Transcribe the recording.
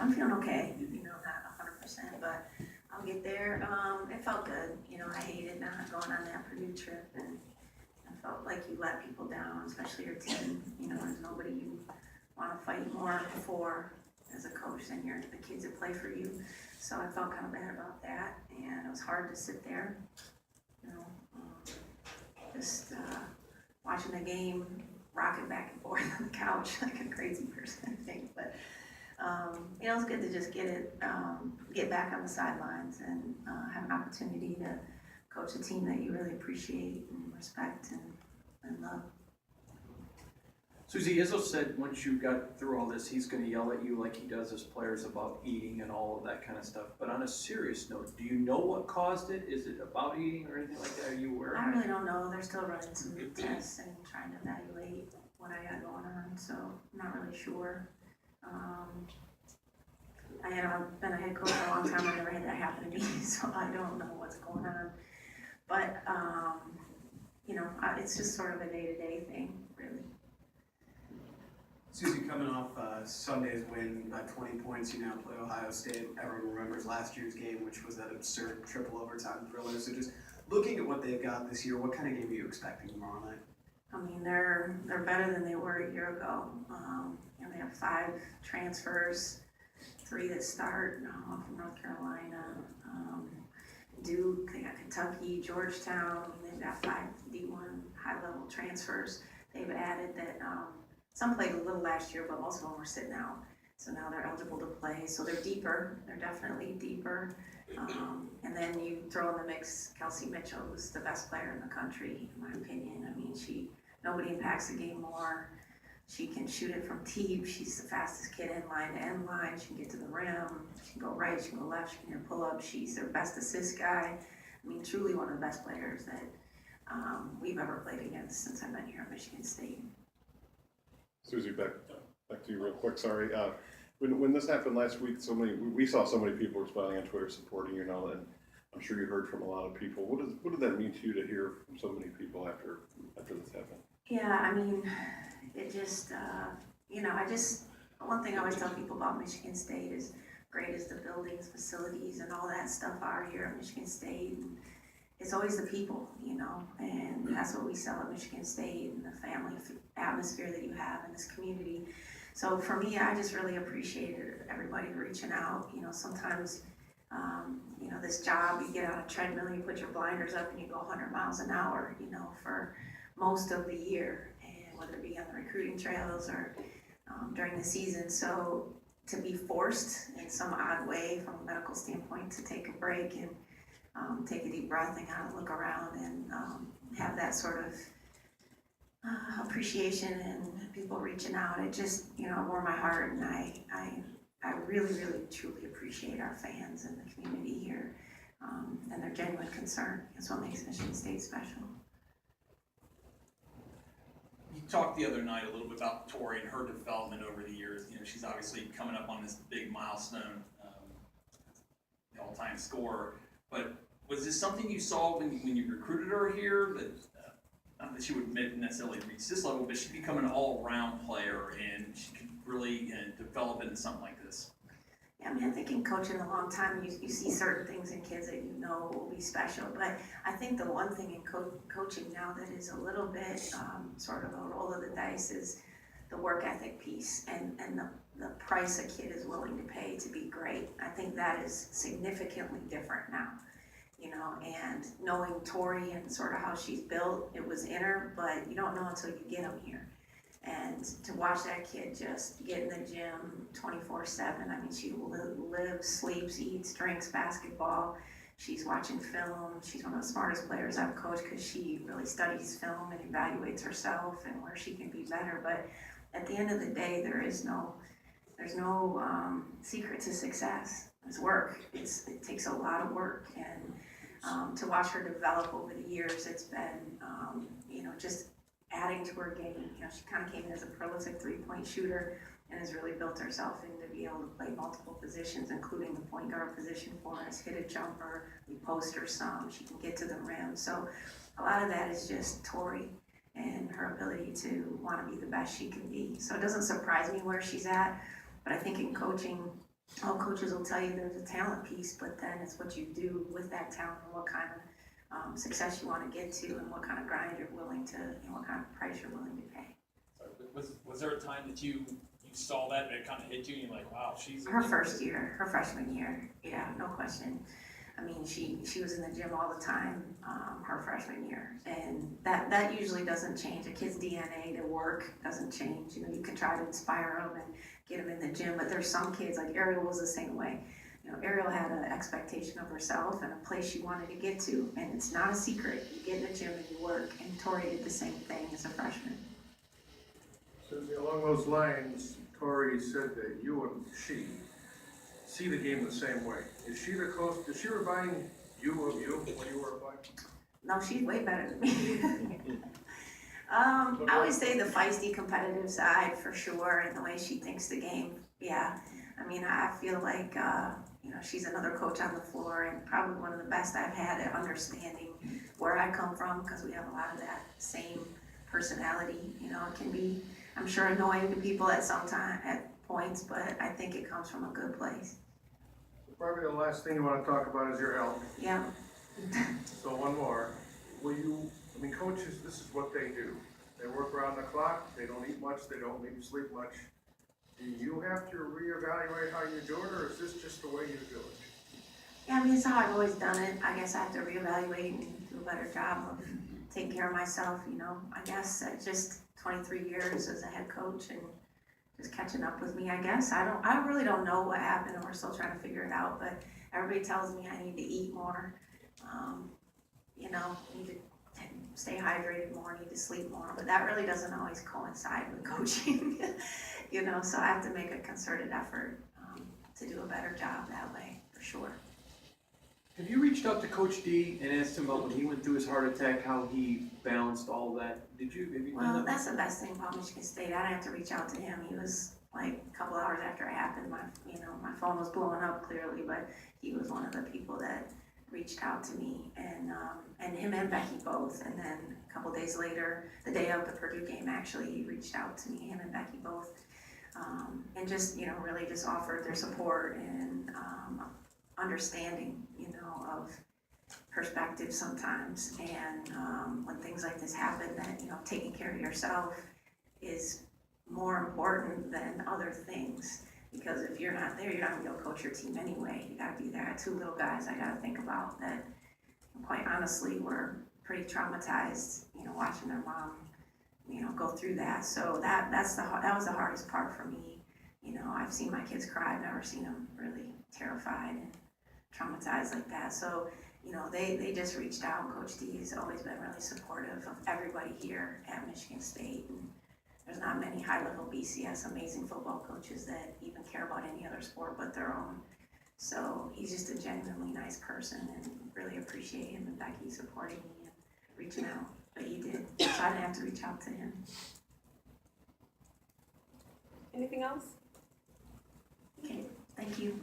I'm feeling okay, not 100%, but I'll get there. It felt good, I hated not going on that Purdue trip, and I felt like you let people down, especially your team. There's nobody you want to fight more for as a coach than the kids that play for you. So I felt kind of bad about that, and it was hard to sit there, just watching the game, rocking back and forth on the couch like a crazy person, I think. But it's good to just get back on the sidelines and have an opportunity to coach a team that you really appreciate and respect and love. Suzy, Izzo said once you got through all this, he's going to yell at you like he does his players about eating and all of that kind of stuff. But on a serious note, do you know what caused it? Is it about eating or anything like that? Are you aware? I really don't know. They're still running some tests and trying to evaluate what I got going on, so I'm not really sure. I've been a head coach for a long time. I've never had that happen to me, so I don't know what's going on. But, it's just sort of a day-to-day thing, really. Suzy, coming off Sunday's win by 20 points, you now play Ohio State. Everyone remembers last year's game, which was that absurd triple overtime thriller. So just looking at what they've got this year, what kind of game are you expecting tomorrow night? I mean, they're better than they were a year ago. They have 5 transfers, 3 that start, one from North Carolina, Duke, they got Kentucky, Georgetown. They've got 5 D1 high-level transfers. They've added that some played a little last year, but most of them were sitting out. So now they're eligible to play. So they're deeper. They're definitely deeper. And then you throw in the mix Kelsey Mitchell, who's the best player in the country, in my opinion. I mean, nobody impacts the game more. She can shoot it from deep. She's the fastest kid in line to end line. She can get to the rim. She can go right. She can go left. She can hit pull-up. She's their best assist guy. I mean, truly one of the best players that we've ever played against since I've been here at Michigan State. Suzy, back to you real quick. Sorry. When this happened last week, we saw so many people responding on Twitter supporting you now, and I'm sure you heard from a lot of people. What did that mean to you to hear from so many people after this happened? Yeah, I mean, it just, one thing I always tell people about Michigan State is great as the buildings, facilities, and all that stuff are here at Michigan State. And it's always the people, and that's what we sell at Michigan State, and the family atmosphere that you have in this community. So for me, I just really appreciated everybody reaching out. Sometimes, this job, you get on a treadmill, you put your blinders up and you go 100 miles an hour, for most of the year, and whether it be on the recruiting trails or during the season. So to be forced in some odd way from a medical standpoint to take a break and take a deep breath and kind of look around and have that sort of appreciation and people reaching out, it just, warmed my heart, and I really, really, truly appreciate our fans and the community here and their genuine concern. That's what makes Michigan State special. You talked the other night a little bit about Tori and her development over the years. She's obviously coming up on this big milestone, the all-time scorer. But was this something you saw when you recruited her here, that not that she would necessarily reach this level, but she'd become an all-around player and she could really develop into something like this? Yeah, I mean, I think in coaching a long time, you see certain things in kids that will be special. But I think the one thing in coaching now that is a little bit sort of a roll of the dice is the work ethic piece and the price a kid is willing to pay to be great. I think that is significantly different now. And knowing Tori and sort of how she's built, it was in her, but you don't know until you get them here. And to watch that kid just get in the gym 24/7, I mean, she lives, sleeps, eats, drinks basketball. She's watching film. She's one of the smartest players I've coached because she really studies film and evaluates herself and where she can be better. But at the end of the day, there's no secret to success. It's work. It takes a lot of work, and to watch her develop over the years, it's been just adding to her game. She kind of came in as a prolific 3-point shooter and has really built herself in to be able to play multiple positions, including the point guard position for us, hit a jumper, we post her some, she can get to the rim. So a lot of that is just Tori and her ability to want to be the best she can be. So it doesn't surprise me where she's at, but I think in coaching, all coaches will tell you there's a talent piece, but then it's what you do with that talent and what kind of success you want to get to and what kind of grind you're willing to, what kind of price you're willing to pay. So was there a time that you saw that and it kind of hit you and you're like, wow, she's Her first year, her freshman year, yeah, no question. I mean, she was in the gym all the time, her freshman year, and that usually doesn't change. A kid's DNA to work doesn't change. You know, you can try to inspire them and get them in the gym, but there's some kids, like Ariel was the same way. You know, Ariel had an expectation of herself and a place she wanted to get to, and it's not a secret. You get in the gym and you work, and Tori did the same thing as a freshman. Suzy, along those lines, Tori said that you and she see the game the same way. Is she the coach? Does she remind you of you when you were a player? No, she's way better than me. I always say the feisty, competitive side for sure, and the way she thinks the game. Yeah, I mean, I feel like she's another coach on the floor, and probably one of the best I've had at understanding where I come from, because we have a lot of that same personality. You know, it can be, I'm sure, annoying to people at points, but I think it comes from a good place. Probably the last thing you want to talk about is your health. Yeah. So one more. Coaches, this is what they do. They work around the clock, they don't eat much, they don't maybe sleep much. Do you have to reevaluate how you do it, or is this just the way you do it? Yeah, I mean, it's how I've always done it. I guess I have to reevaluate and do a better job of taking care of myself, I guess just 23 years as a head coach and just catching up with me, I guess. I really don't know what happened, and we're still trying to figure it out, but everybody tells me I need to eat more, need to stay hydrated more, need to sleep more, but that really doesn't always coincide with coaching, so I have to make a concerted effort to do a better job that way, for sure. Have you reached out to Coach D and asked him about when he went through his heart attack, how he balanced all that? Have you done Well, that? that's the best thing about Michigan State. I didn't have to reach out to him. He was like a couple hours after it happened. My phone was blowing up clearly, but he was one of the people that reached out to me, and him and Becky both. And then a couple days later, the day of the Purdue game, actually, he reached out to me, him and Becky both, and just really just offered their support and understanding, of perspective sometimes, and when things like this happen, that taking care of yourself is more important than other things, because if you're not there, you're not gonna be able to coach your team anyway. You gotta be there. I have two little guys I gotta think about that, quite honestly, were pretty traumatized, watching their mom, go through that. So that was the hardest part for me. I've seen my kids cry. I've never seen them really terrified and traumatized like that. So, they just reached out, and Coach D has always been really supportive of everybody here at Michigan State. And there's not many high-level BCS amazing football coaches that even care about any other sport but their own. So he's just a genuinely nice person, and really appreciate him and Becky supporting me and reaching out. But he did, so I didn't have to reach out to him. Anything else? Okay, thank you.